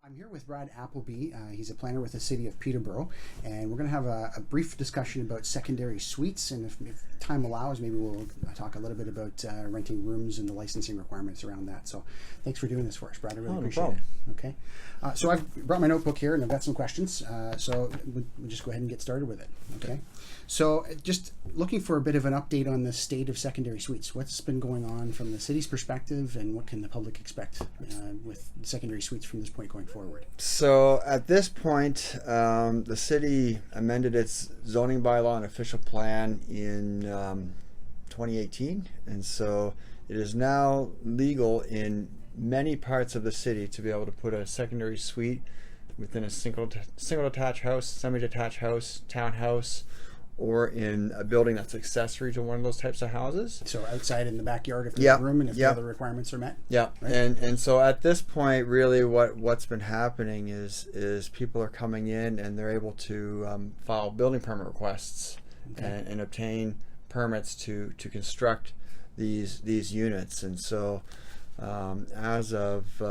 I'm here with Brad Appleby. He's a planner with the City of Peterborough, and we're going to have a brief discussion about secondary suites, and if time allows, maybe we'll talk a little bit about renting rooms and the licensing requirements around that. So thanks for doing this for us, Brad. I really appreciate it. Okay. So I've brought my notebook here, and I've got some questions, so we'll just go ahead and get started with it. Okay. So just looking for a bit of an update on the state of secondary suites. What's been going on from the city's perspective, and what can the public expect with secondary suites from this point going forward? So at this point, the city amended its zoning bylaw and official plan in 2018, and so it is now legal in many parts of the city to be able to put a secondary suite within a single detached house, semi-detached house, townhouse, or in a building that's accessory to one of those types of houses. So outside in the backyard if there's room and if the other requirements are met? Yeah, right? and so at this point, really what's been happening is people are coming in and they're able to file building permit requests and obtain permits to construct these units. And so as of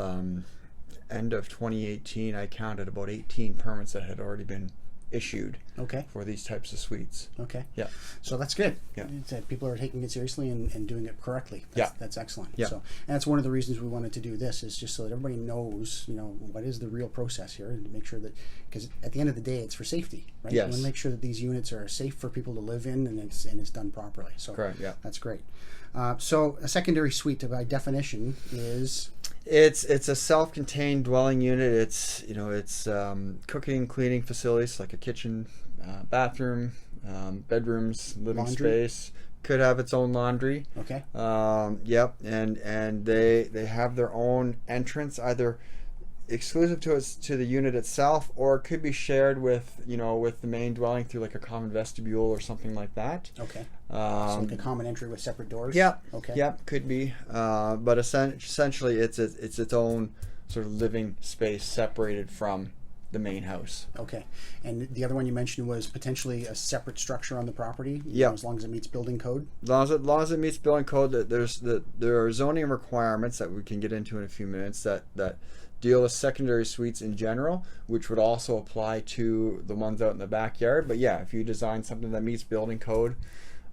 end of 2018, I counted about 18 permits that had already been issued for these types of suites. Yeah. So that's good. Yeah. People are taking it seriously and doing it correctly. That's excellent. Yeah. So, and that's one of the reasons we wanted to do this, is just so that everybody knows, what is the real process here, and to make sure that, because at the end of the day, it's for safety, right? Yes. We want to make sure that these units are safe for people to live in, and it's done properly. So correct. Yeah. That's great. So a secondary suite, by definition, is... It's a self-contained dwelling unit. It's cooking, cleaning facilities like a kitchen, bathroom, bedrooms, living space. Could have its own laundry. Okay. Yep. And they have their own entrance, either exclusive to the unit itself, or it could be shared with the main dwelling through like a common vestibule or something like that. Okay. So like a common entry with separate doors. Yeah. Okay. Yep. Could be. But essentially, it's its own sort of living space separated from the main house. Okay. And the other one you mentioned was potentially a separate structure on the property. Yeah. As long as it meets building code. As long as it meets building code, there are zoning requirements that we can get into in a few minutes that deal with secondary suites in general, which would also apply to the ones out in the backyard. But yeah, if you design something that meets building code,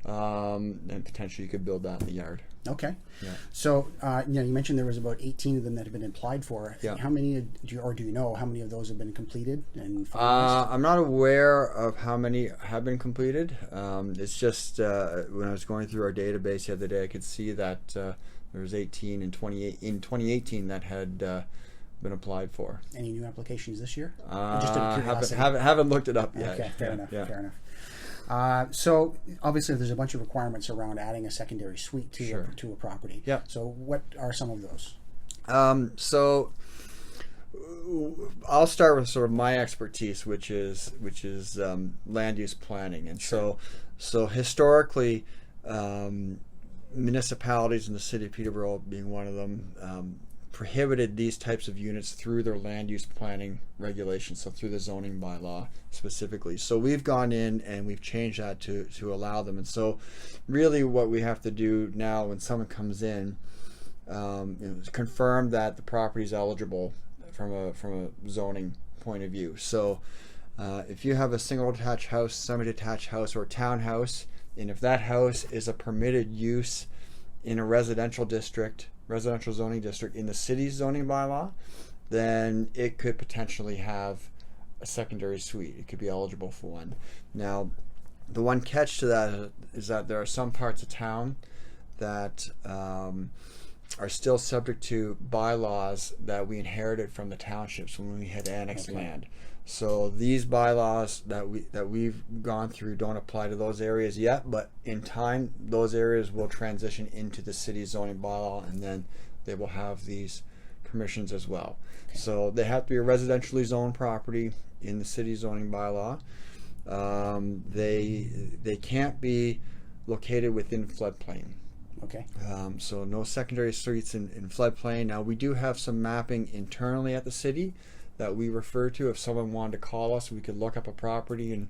then potentially you could build that in the yard. Okay. Yeah. So you mentioned there was about 18 of them that have been applied for. Yeah. How many do you know how many of those have been completed and finalized? I'm not aware of how many have been completed. It's just when I was going through our database the other day, I could see that there was 18 in 2018 that had been applied for. Any new applications this year? Just haven't looked it up yet. Okay, fair enough. Fair enough. So obviously there's a bunch of requirements around adding a secondary suite to a property. Yeah. So what are some of those? So I'll start with sort of my expertise, which is land use planning. And so historically, municipalities in the City of Peterborough being one of them, prohibited these types of units through their land use planning regulations, so through the zoning bylaw specifically. So we've gone in and we've changed that to allow them. And so really what we have to do now when someone comes in is confirm that the property is eligible from a zoning point of view. So if you have a single detached house, semi-detached house, or a townhouse, and if that house is a permitted use in a residential zoning district in the city's zoning bylaw, then it could potentially have a secondary suite. It could be eligible for one. Now, the one catch to that is that there are some parts of town that are still subject to bylaws that we inherited from the townships when we had annexed land. So these bylaws that we've gone through don't apply to those areas yet, but in time those areas will transition into the city's zoning bylaw, and then they will have these permissions as well. Okay. So they have to be a residentially zoned property in the city's zoning bylaw. They can't be located within floodplain. Okay. So no secondary suites in floodplain. Now we do have some mapping internally at the city that we refer to. If someone wanted to call us, we could look up a property and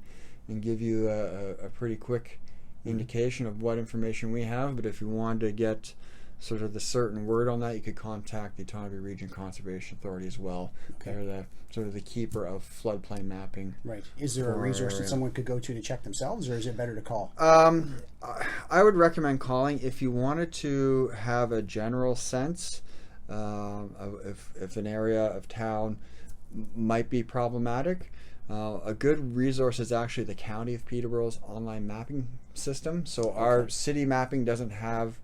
give you a pretty quick indication of what information we have. But if you wanted to get sort of the certain word on that, you could contact the Otonabee Region Conservation Authority as well. Okay. They're the sort of the keeper of floodplain mapping. Right. Is there a resource that someone could go to check themselves, or is it better to call? I would recommend calling if you wanted to have a general sense of if an area of town might be problematic. A good resource is actually the County of Peterborough's online mapping system. So our city mapping doesn't have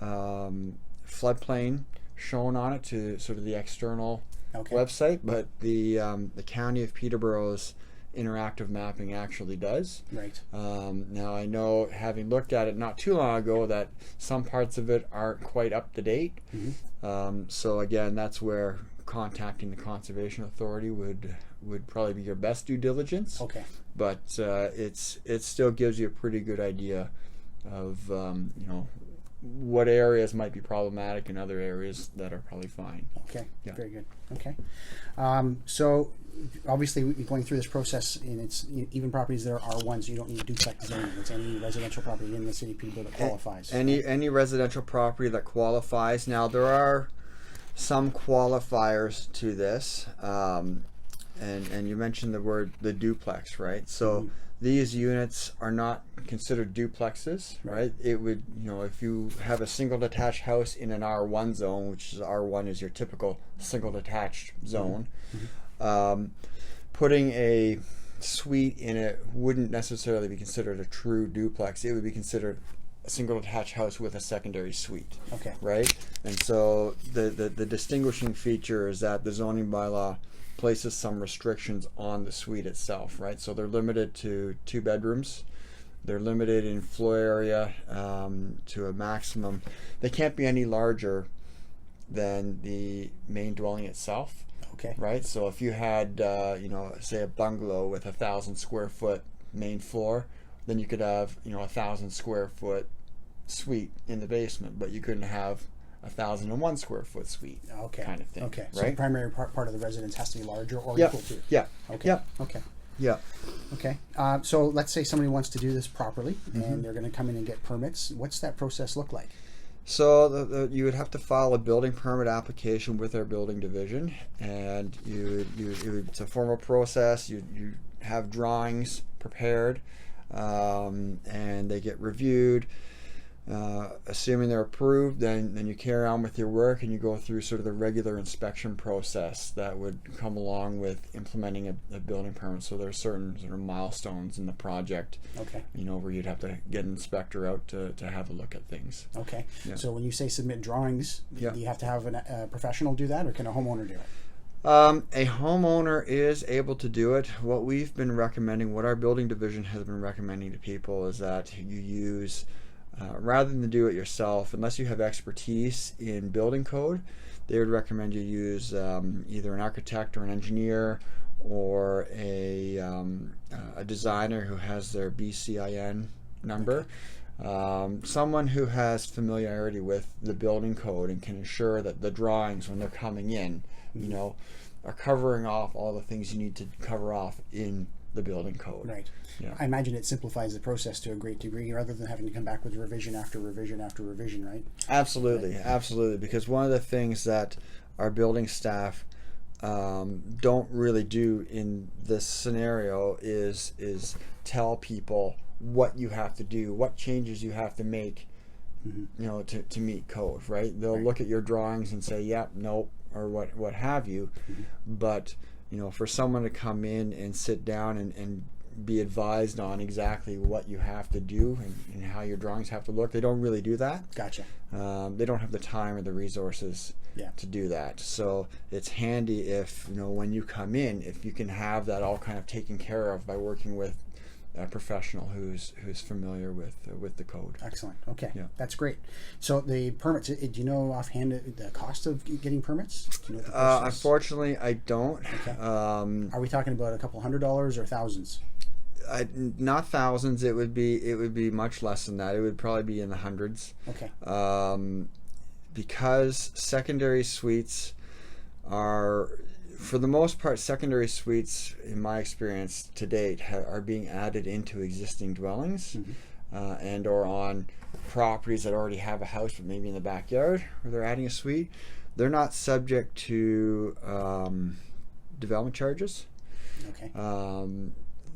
floodplain shown on it to sort of the external website, but the County of Peterborough's interactive mapping actually does. Right. Now I know, having looked at it not too long ago, that some parts of it aren't quite up to date. So again, that's where contacting the Conservation Authority would probably be your best due diligence. Okay. But it still gives you a pretty good idea of what areas might be problematic and other areas that are probably fine. Okay. Yeah. Very good. Okay. So obviously, we're going through this process, and it's even properties that are R1s. You don't need duplex zoning. It's any residential property in the city of Peterborough that qualifies. Any residential property that qualifies. Now there are some qualifiers to this, and you mentioned the duplex, right? So these units are not considered duplexes, right? It would, if you have a single detached house in an R1 zone, which is R1 is your typical single detached zone, putting a suite in it wouldn't necessarily be considered a true duplex. It would be considered a single detached house with a secondary suite. Okay. Right? And so the distinguishing feature is that the zoning bylaw places some restrictions on the suite itself, right? So they're limited to 2 bedrooms. They're limited in floor area to a maximum. They can't be any larger than the main dwelling itself. Okay. Right? So if you had, say a bungalow with 1,000 square foot main floor, then you could have, 1,000 square foot suite in the basement, but you couldn't have 1,001 square foot suite. Okay. Kind of thing. Okay. Right? So the primary part of the residence has to be larger or equal to. Yeah. Okay. Yeah. Okay. Yeah. Okay. So let's say somebody wants to do this properly, and they're going to come in and get permits. What's that process look like? So you would have to file a building permit application with our building division, and it's a formal process. You have drawings prepared, and they get reviewed. Assuming they're approved, then you carry on with your work, and you go through sort of the regular inspection process that would come along with implementing a building permit. So there are certain sort of milestones in the project, where you'd have to get an inspector out to have a look at things. Okay. Yeah. So when you say submit drawings, do you have to have a professional do that, or can a homeowner do it? A homeowner is able to do it. What we've been recommending, what our building division has been recommending to people, is that you use rather than do it yourself, unless you have expertise in building code, they would recommend you use either an architect or an engineer, or a designer who has their BCIN number. Someone who has familiarity with the building code and can ensure that the drawings, when they're coming in, are covering off all the things you need to cover off in the building code. Right. Yeah. I imagine it simplifies the process to a great degree, rather than having to come back with revision after revision after revision, right? Absolutely, absolutely. Because one of the things that our building staff don't really do in this scenario is tell people what you have to do, what changes you have to make, to meet code, right? They'll look at your drawings and say, yeah, nope, or what have you. But for someone to come in and sit down and be advised on exactly what you have to do and how your drawings have to look, they don't really do that. Gotcha. They don't have the time or the resources to do that. So it's handy if, when you come in, if you can have that all kind of taken care of by working with a professional who's familiar with the code. Excellent. Okay. Yeah. That's great. So the permits, do you know offhand the cost of getting permits? Do you know what the process? Unfortunately, I don't. Okay. Are we talking about a couple $100s or thousands? Not thousands. It would be much less than that. It would probably be in the hundreds. Okay. Because secondary suites are, for the most part, secondary suites, in my experience to date, are being added into existing dwellings. and or on properties that already have a house but maybe in the backyard where they're adding a suite, they're not subject to development charges. Okay.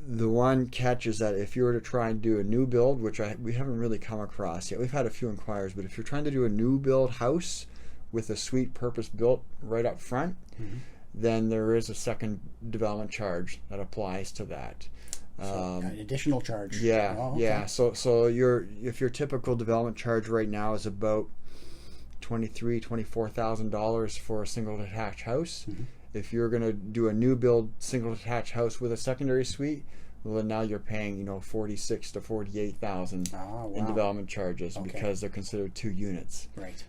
The one catch is that if you were to try and do a new build, which we haven't really come across yet, we've had a few inquiries, but if you're trying to do a new build house with a suite purpose built right up front, then there is a second development charge that applies to that. So an additional charge. Yeah, oh, okay. yeah. So if your typical development charge right now is about $24,000 for a single detached house. If you're going to do a new build single detached house with a secondary suite, well, then now you're paying $46,000 to $48,000 in development charges because they're considered two units. Right.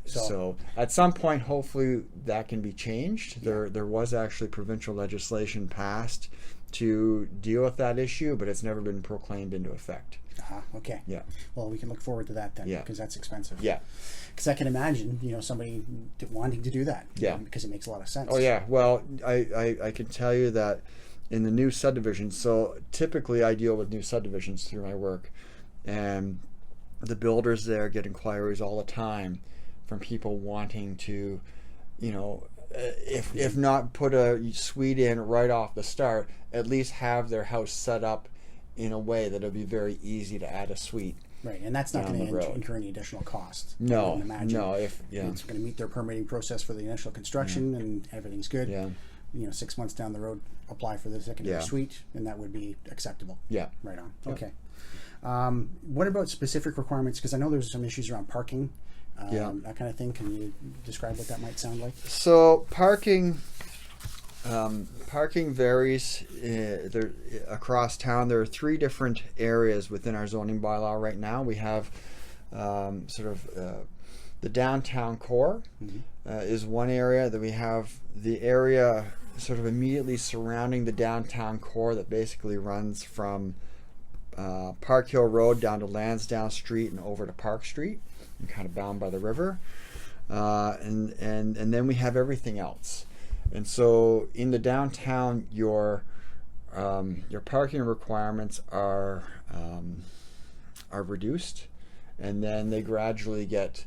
So at some point, hopefully that can be changed. There was actually provincial legislation passed to deal with that issue, but it's never been proclaimed into effect. Okay. Yeah. Well, we can look forward to that then, because that's expensive. Yeah. Because I can imagine, somebody wanting to do that. Yeah. Because it makes a lot of sense. Oh yeah. Well, I can tell you that in the new subdivisions. So typically, I deal with new subdivisions through my work, and the builders there get inquiries all the time from people wanting to, if not put a suite in right off the start, at least have their house set up in a way that it'll be very easy to add a suite. Right, and that's not going to incur any additional cost. No, no. If it's going to meet their permitting process for the initial construction, and everything's good. Yeah. 6 months down the road, apply for the secondary suite, and that would be acceptable. Yeah. Right on. Yeah. Okay. What about specific requirements? Because I know there's some issues around parking. That kind of thing. Can you describe what that might sound like? So parking varies across town. There are 3 different areas within our zoning bylaw right now. We have the downtown core is one area. That we have the area sort of immediately surrounding the downtown core that basically runs from Park Hill Road down to Lansdowne Street and over to Park Street, and kind of bound by the river. And then we have everything else. And so in the downtown, your parking requirements are reduced, and then they gradually get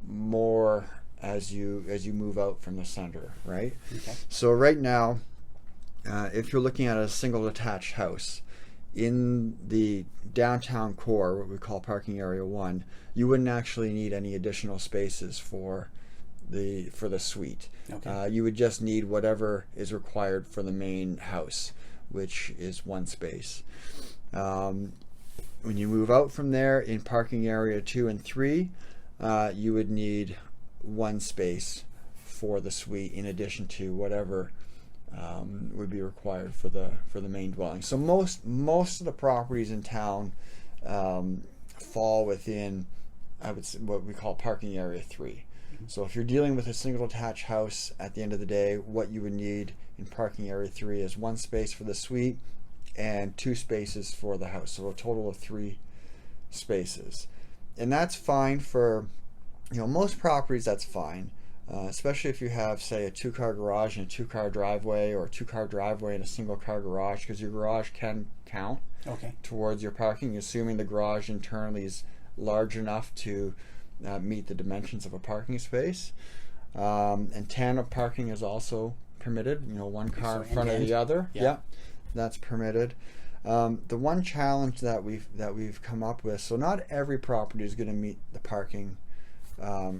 more as you move out from the center, right? Okay. So right now, if you're looking at a single detached house in the downtown core, what we call parking area 1, you wouldn't actually need any additional spaces for the suite. Okay. You would just need whatever is required for the main house, which is 1 space. When you move out from there in parking area 2 and 3, you would need 1 space for the suite in addition to whatever would be required for the main dwelling. So most of the properties in town fall within, I would say, what we call parking area 3. So if you're dealing with a single detached house, at the end of the day, what you would need in parking area 3 is 1 space for the suite and 2 spaces for the house. So a total of 3 spaces. And that's fine for, most properties. That's fine, especially if you have, say, a 2-car garage and a 2-car driveway, or a 2-car driveway and a single-car garage, because your garage can count towards your parking, assuming the garage internally is large enough to meet the dimensions of a parking space. And tandem parking is also permitted. 1 car in front of the other. Yeah, that's permitted. The one challenge that we've come up with, so not every property is going to meet the parking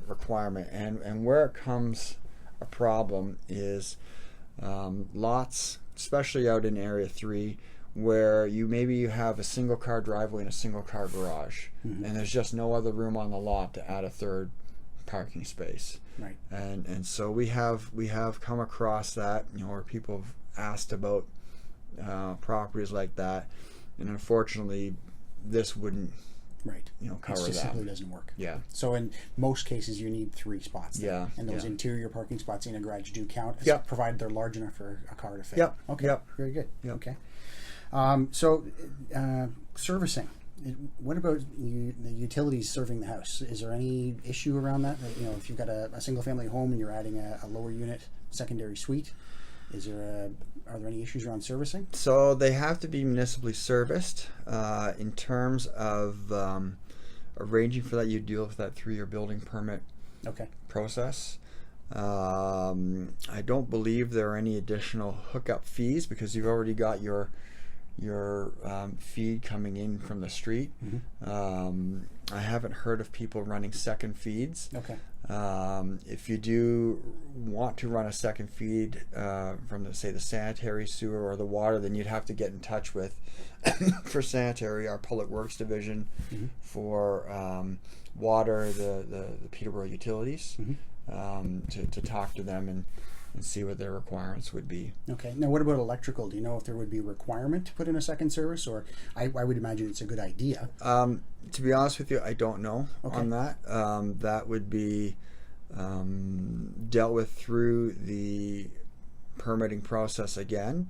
requirement, and where it comes a problem is lots, especially out in area 3, where you have a single car driveway and a single car garage, and there's just no other room on the lot to add a 3rd parking space. Right. And so we have come across that, where people have asked about properties like that, and unfortunately this wouldn't cover it just that. simply doesn't work. Yeah. So in most cases you need 3 spots there. Yeah. And those interior parking spots in a garage do count, provided they're large enough for a car to fit. Yep. Okay. Yep. Very good. Yep. Okay. Servicing. What about the utilities serving the house? Is there any issue around that? If you've got a single family home and you're adding a lower unit secondary suite, Are there any issues around servicing? So they have to be municipally serviced. In terms of arranging for that, you deal with that through your building permit process. I don't believe there are any additional hookup fees because you've already got your feed coming in from the street. I haven't heard of people running second feeds. If you do want to run a second feed from the sanitary sewer or the water, then you'd have to get in touch with for sanitary our public works division, for water the Peterborough utilities, to talk to them and see what their requirements would be. Okay. Now, what about electrical? Do you know if there would be a requirement to put in a second service, or I would imagine it's a good idea. To be honest with you, I don't know on that. That would be dealt with through the permitting process again.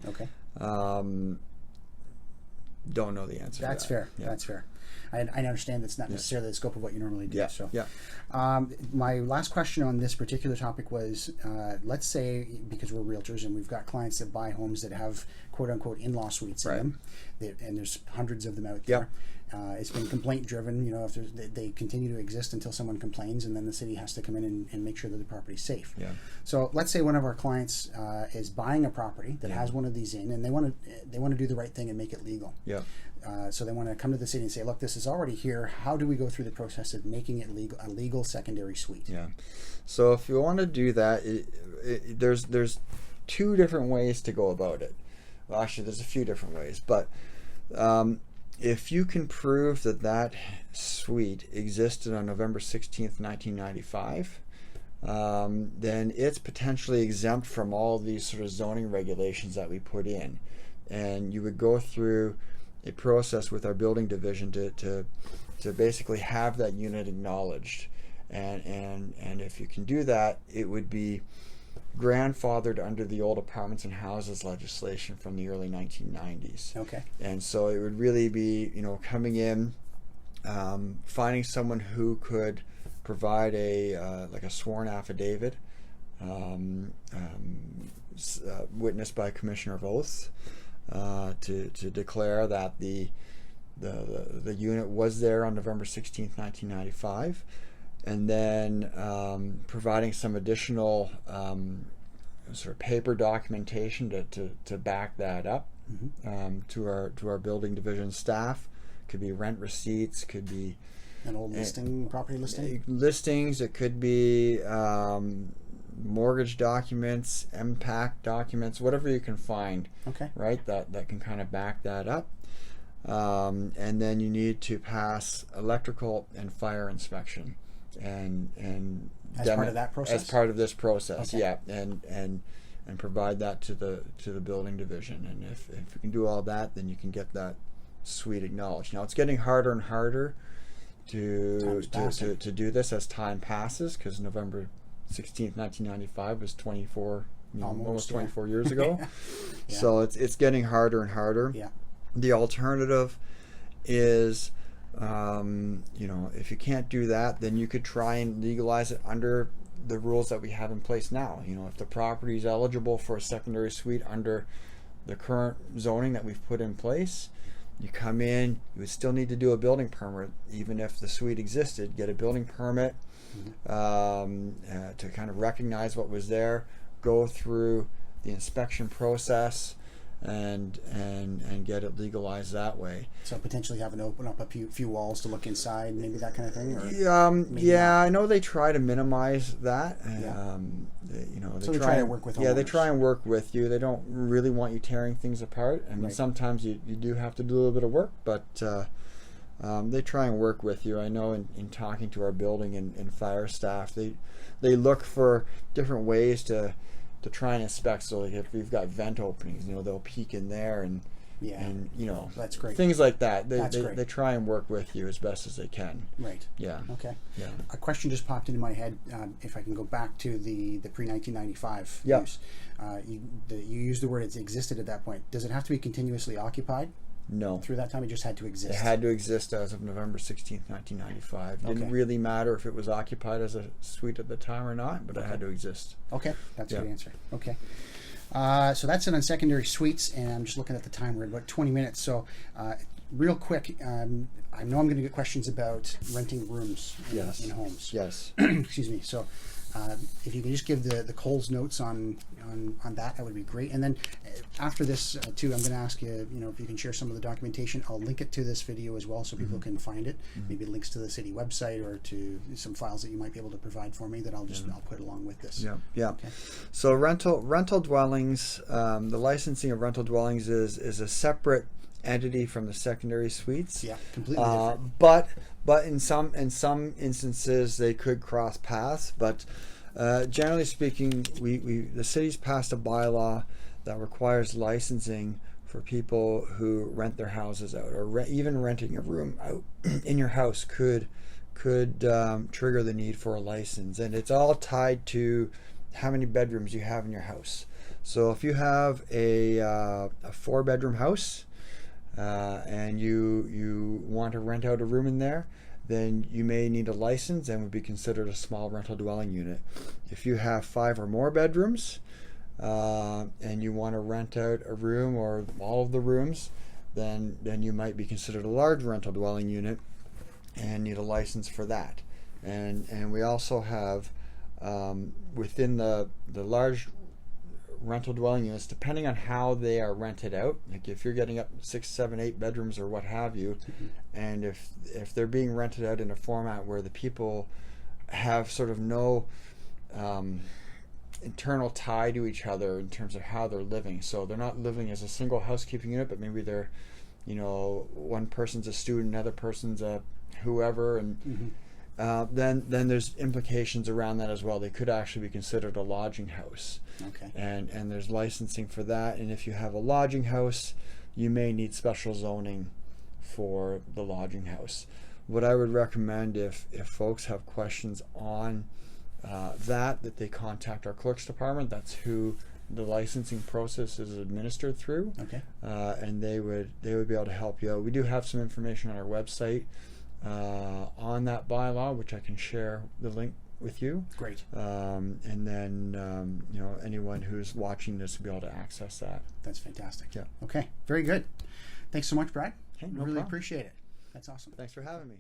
Don't know the answer. That's to that. Fair. Yeah. That's fair. I understand that's not necessarily the scope of what you normally do. My last question on this particular topic was, let's say, because we're realtors and we've got clients that buy homes that have quote-unquote in-law suites in them, and there's hundreds of them out there. It's been complaint driven. You know, if they continue to exist until someone complains, and then the city has to come in and make sure that the property's safe. So let's say one of our clients is buying a property that has one of these in, and they want to do the right thing and make it legal. So they want to come to the city and say, look, this is already here. How do we go through the process of making it legal, a legal secondary suite? So if you want to do that, there's two different ways to go about it. Well, actually, there's a few different ways, but if you can prove that suite existed on November 16th, 1995, then it's potentially exempt from all these sort of zoning regulations that we put in. And you would go through a process with our building division to basically have that unit acknowledged. And if you can do that, it would be grandfathered under the old apartments and houses legislation from the early 1990s. And so it would really be, coming in, finding someone who could provide like a sworn affidavit, witnessed by a commissioner of oaths, to declare that the unit was there on November 16th, 1995. And then providing some additional sort of paper documentation to back that up to our building division staff. Could be rent receipts, could be an old property listing listings. It could be mortgage documents, MPAC documents, whatever you can find. Right, that can kind of back that up. And then you need to pass electrical and fire inspection. And as part of that process, as part of this process, and provide that to the building division. And if you can do all that, then you can get that suite acknowledged. Now it's getting harder and harder to do this as time passes, because November 16th, 1995 was almost 24 years ago. So it's getting harder and harder. The alternative is, if you can't do that, then you could try and legalize it under the rules that we have in place now. If the property is eligible for a secondary suite under the current zoning that we've put in place, you come in, you would still need to do a building permit, even if the suite existed. Get a building permit to kind of recognize what was there, go through the inspection process, and get it legalized that way. So potentially having to open up a few walls to look inside, maybe that kind of thing. Or I know they try to minimize that. They try to work with homeowners. They try and work with you. They don't really want you tearing things apart. I mean, sometimes you do have to do a little bit of work, but they try and work with you. I know in talking to our building and fire staff, they look for different ways to try and inspect. So like if we've got vent openings, they'll peek in there and that's great. Things like that. They try and work with you as best as they can. A question just popped into my head. If I can go back to the pre-1995 use, you used the word "it's existed" at that point. Does it have to be continuously occupied? No. Through that time, it just had to exist. It had to exist as of November 16th, 1995. Didn't really matter if it was occupied as a suite at the time or not, but it had to exist. That's a good answer. So that's it on secondary suites, and I'm just looking at the time. We're at about 20 minutes. So, real quick, I know I'm going to get questions about renting rooms in homes. Yes. Excuse me. So, if you can just give the Coles notes on that would be great. And then after this too, I'm going to ask you, if you can share some of the documentation. I'll link it to this video as well, so people can find it. Maybe links to the city website or to some files that you might be able to provide for me that I'll put along with this. Yeah. Okay. So rental dwellings, the licensing of rental dwellings is a separate entity from the secondary suites. Yeah, completely different. But in some instances they could cross paths. But generally speaking, the city's passed a bylaw that requires licensing for people who rent their houses out, or even renting a room out in your house could trigger the need for a license, and it's all tied to how many bedrooms you have in your house. So if you have a 4-bedroom house and you want to rent out a room in there, then you may need a license and would be considered a small rental dwelling unit. If you have 5 or more bedrooms and you want to rent out a room or all of the rooms, then you might be considered a large rental dwelling unit and need a license for that. And we also have within the large rental dwelling units, depending on how they are rented out, like if you're getting up 6, 7, 8 bedrooms or what have you, and if they're being rented out in a format where the people have sort of no internal tie to each other in terms of how they're living, so they're not living as a single housekeeping unit, but maybe they're, one person's a student, another person's a whoever, and then there's implications around that as well. They could actually be considered a lodging house. Okay. And there's licensing for that. And if you have a lodging house, you may need special zoning for the lodging house. What I would recommend if folks have questions on that they contact our clerks department. That's who the licensing process is administered through. Okay. And they would be able to help you out. We do have some information on our website on that bylaw, which I can share the link with you. Great. And then anyone who's watching this will be able to access that. That's fantastic. Yeah. Okay. Very good. Thanks so much, Brad. Okay, no really problem. appreciate it. That's awesome. Thanks for having me.